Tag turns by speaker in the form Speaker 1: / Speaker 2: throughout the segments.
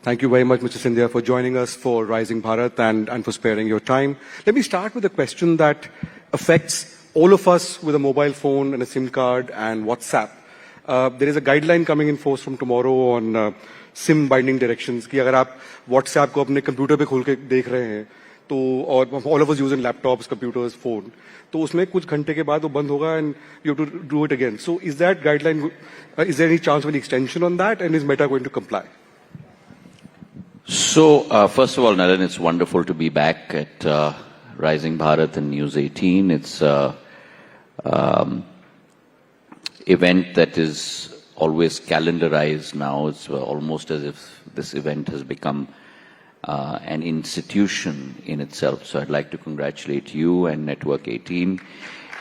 Speaker 1: Thank you very much, Mr. Scindia, for joining us for Rising Bharat and for sparing your time. Let me start with a question that affects all of us with a mobile phone and a SIM card and WhatsApp. There is a guideline coming in force from tomorrow on SIM binding directions कि अगर आप WhatsApp को अपने computer पे खोल के देख रहे हैं तो और all of us using laptops, computers, phone, तो उसमें कुछ घंटे के बाद वो बंद होगा and you have to do it again. So is that guideline, is there any chance of an extension on that, and is Meta going to comply?
Speaker 2: So, first of all, Nalin, it's wonderful to be back at Rising Bharat and News 18. It's event that is always calendarized now. It's almost as if this event has become an institution in itself. So I'd like to congratulate you and Network 18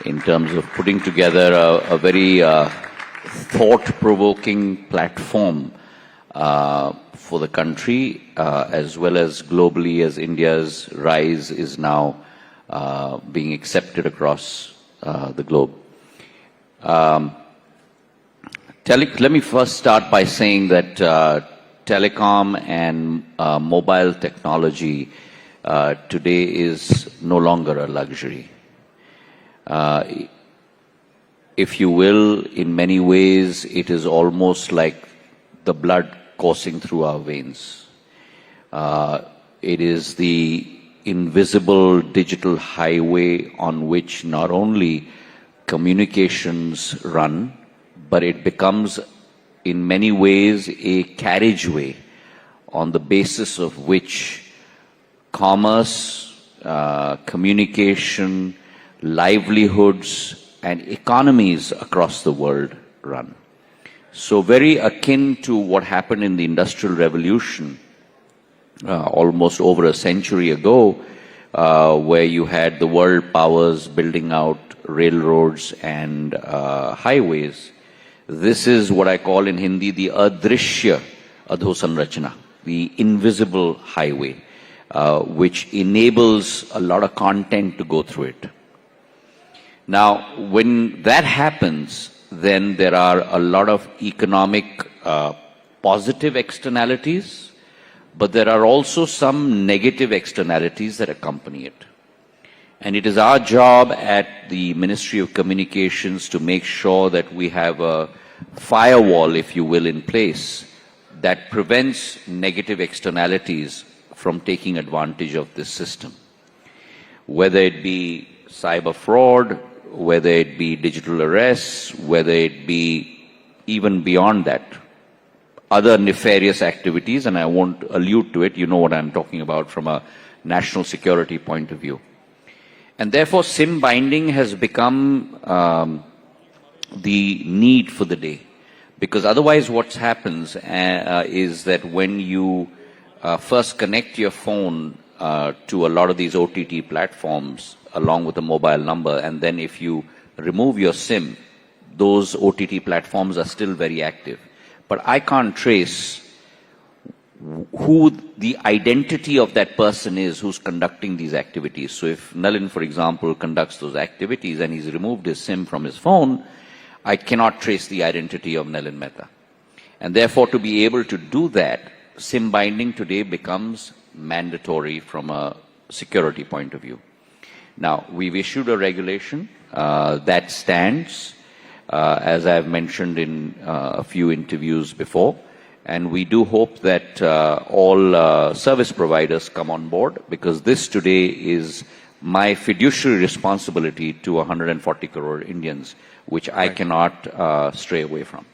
Speaker 2: in terms of putting together a very thought-provoking platform for the country, as well as globally, as India's rise is now being accepted across the globe. Let me first start by saying that telecom and mobile technology today is no longer a luxury. If you will, in many ways, it is almost like the blood coursing through our veins. It is the invisible digital highway on which not only communications run, but it becomes in many ways a carriageway on the basis of which commerce, communication, livelihoods, and economies across the world run. So very akin to what happened in the Industrial Revolution almost over a century ago, where you had the world powers building out railroads and highways. This is what I call in Hindi the adrishya adhosanrachana, the invisible highway, which enables a lot of content to go through it. Now, when that happens, then there are a lot of economic positive externalities, but there are also some negative externalities that accompany it. And it is our job at the Ministry of Communications to make sure that we have a firewall, if you will, in place that prevents negative externalities from taking advantage of this system. Whether it be cyber fraud, whether it be digital arrests, whether it be even beyond that, other nefarious activities, and I won't allude to it, you know what I'm talking about from a national security point of view. And therefore, SIM binding has become the need for the day. Because otherwise what happens is that when you first connect your phone to a lot of these OTT platforms along with a mobile number, and then if you remove your SIM, those OTT platforms are still very active. But I can't trace who the identity of that person is who's conducting these activities. So if Nalin, for example, conducts those activities and he's removed his SIM from his phone, I cannot trace the identity of Nalin Mehta. And therefore, to be able to do that, SIM binding today becomes mandatory from a security point of view. Now, we've issued a regulation that stands, as I've mentioned in a few interviews before, and we do hope that all service providers come on board, because this today is my fiduciary responsibility to 140 crore Indians, which I cannot stray away from.